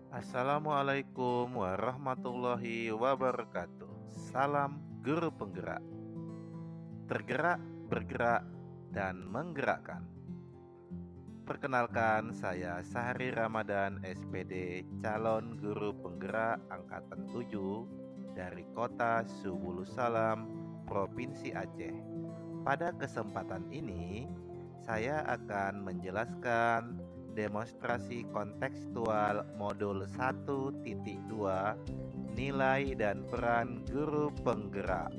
Assalamualaikum warahmatullahi wabarakatuh. Salam guru penggerak, tergerak, bergerak, dan menggerakkan. Perkenalkan, saya Sahri Ramadan, SPD, calon guru penggerak angkatan 7 dari kota Subulus Salam, Provinsi Aceh. Pada kesempatan ini, saya akan menjelaskan demonstrasi kontekstual modul 1.2 nilai dan peran guru penggerak.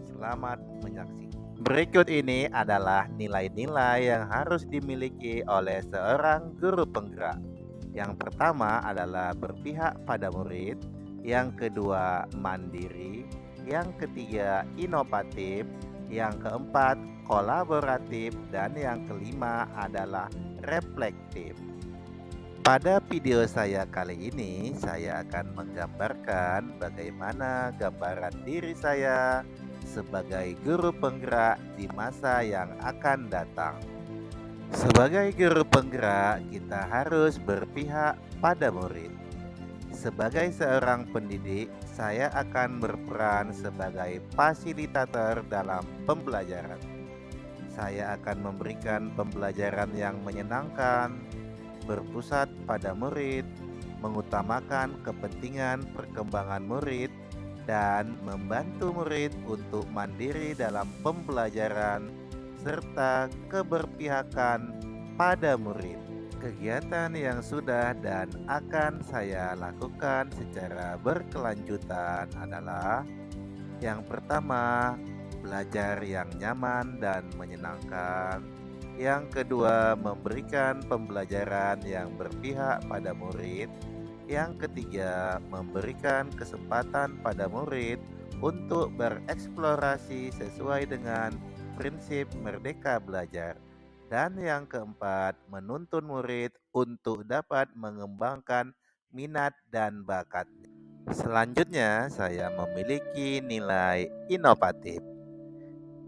Selamat menyaksikan. Berikut ini adalah nilai-nilai yang harus dimiliki oleh seorang guru penggerak. Yang pertama adalah berpihak pada murid, yang kedua mandiri, yang ketiga inovatif, yang keempat kolaboratif, dan yang kelima adalah reflektif. Pada video saya kali ini, saya akan menggambarkan bagaimana gambaran diri saya sebagai guru penggerak di masa yang akan datang. Sebagai guru penggerak, kita harus berpihak pada murid. Sebagai seorang pendidik, saya akan berperan sebagai fasilitator dalam pembelajaran. Saya akan memberikan pembelajaran yang menyenangkan, berpusat pada murid, mengutamakan kepentingan perkembangan murid, dan membantu murid untuk mandiri dalam pembelajaran serta keberpihakan pada murid. Kegiatan yang sudah dan akan saya lakukan secara berkelanjutan adalah: yang pertama, belajar yang nyaman dan menyenangkan. Yang kedua, memberikan pembelajaran yang berpihak pada murid. Yang ketiga, memberikan kesempatan pada murid untuk bereksplorasi sesuai dengan prinsip merdeka belajar. Dan yang keempat, menuntun murid untuk dapat mengembangkan minat dan bakatnya. Selanjutnya, saya memiliki nilai inovatif.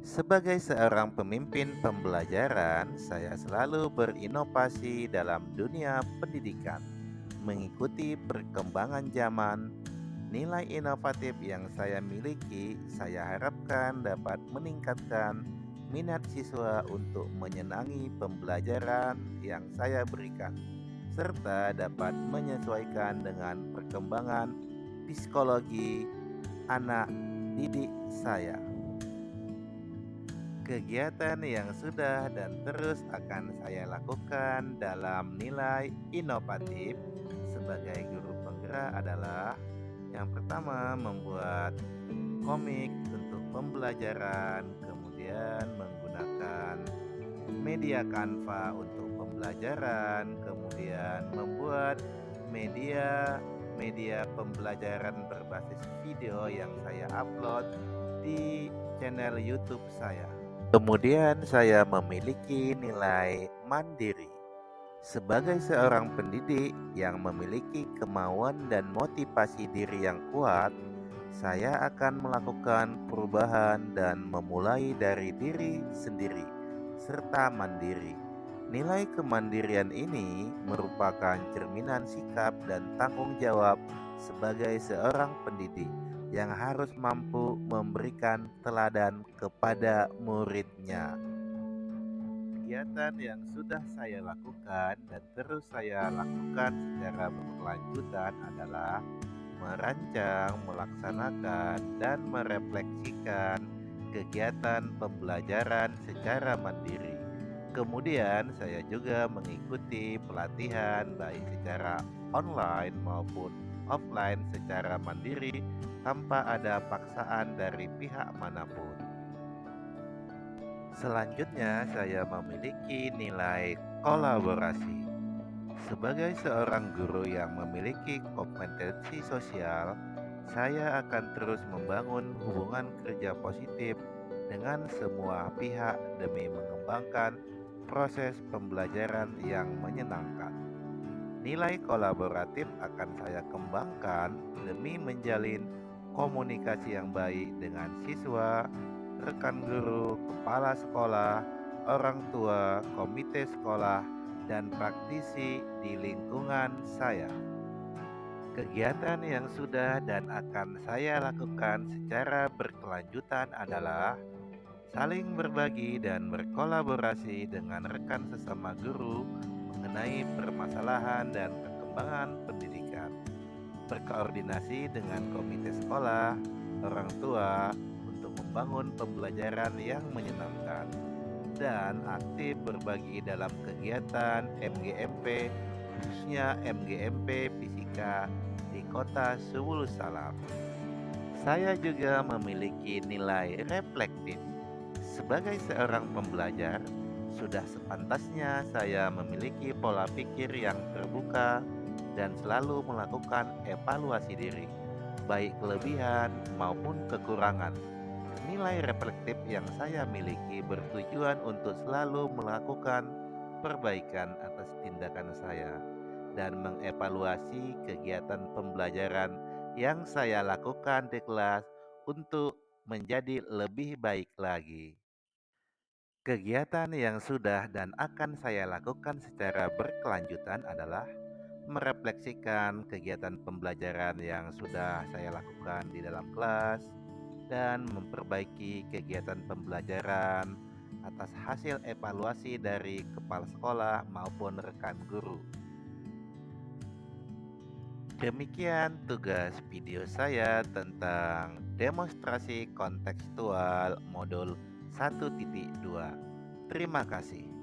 Sebagai seorang pemimpin pembelajaran, saya selalu berinovasi dalam dunia pendidikan, mengikuti perkembangan zaman. Nilai inovatif yang saya miliki, saya harapkan dapat meningkatkan minat siswa untuk menyenangi pembelajaran yang saya berikan, serta dapat menyesuaikan dengan perkembangan psikologi anak didik saya. Kegiatan yang sudah dan terus akan saya lakukan dalam nilai inovatif sebagai guru penggerak adalah: yang pertama, membuat komik untuk pembelajaran, kemudian menggunakan media Canva untuk pembelajaran, kemudian membuat media media pembelajaran berbasis video yang saya upload di channel YouTube saya. Kemudian saya memiliki nilai mandiri. Sebagai seorang pendidik yang memiliki kemauan dan motivasi diri yang kuat, saya akan melakukan perubahan dan memulai dari diri sendiri serta mandiri. Nilai kemandirian ini merupakan cerminan sikap dan tanggung jawab sebagai seorang pendidik yang harus mampu memberikan teladan kepada muridnya. Kegiatan yang sudah saya lakukan dan terus saya lakukan secara berkelanjutan adalah merancang, melaksanakan, dan merefleksikan kegiatan pembelajaran secara mandiri. Kemudian saya juga mengikuti pelatihan baik secara online maupun offline secara mandiri tanpa ada paksaan dari pihak manapun. Selanjutnya, saya memiliki nilai kolaborasi. Sebagai seorang guru yang memiliki kompetensi sosial, saya akan terus membangun hubungan kerja positif dengan semua pihak demi mengembangkan proses pembelajaran yang menyenangkan. Nilai kolaboratif akan saya kembangkan demi menjalin komunikasi yang baik dengan siswa, rekan guru, kepala sekolah, orang tua, komite sekolah, dan praktisi di lingkungan saya. Kegiatan yang sudah dan akan saya lakukan secara berkelanjutan adalah saling berbagi dan berkolaborasi dengan rekan sesama guru mengenai permasalahan dan perkembangan pendidikan. Berkoordinasi dengan komite sekolah, orang tua untuk membangun pembelajaran yang menyenangkan, dan aktif berbagi dalam kegiatan MGMP, khususnya MGMP Fisika di Kota Subulu Salam. Saya juga memiliki nilai reflektif. Sebagai seorang pembelajar, sudah sepantasnya saya memiliki pola pikir yang terbuka dan selalu melakukan evaluasi diri, baik kelebihan maupun kekurangan. Nilai reflektif yang saya miliki bertujuan untuk selalu melakukan perbaikan atas tindakan saya dan mengevaluasi kegiatan pembelajaran yang saya lakukan di kelas untuk menjadi lebih baik lagi. Kegiatan yang sudah dan akan saya lakukan secara berkelanjutan adalah merefleksikan kegiatan pembelajaran yang sudah saya lakukan di dalam kelas dan memperbaiki kegiatan pembelajaran atas hasil evaluasi dari kepala sekolah maupun rekan guru. Demikian tugas video saya tentang demonstrasi kontekstual modul 1.2. Terima kasih.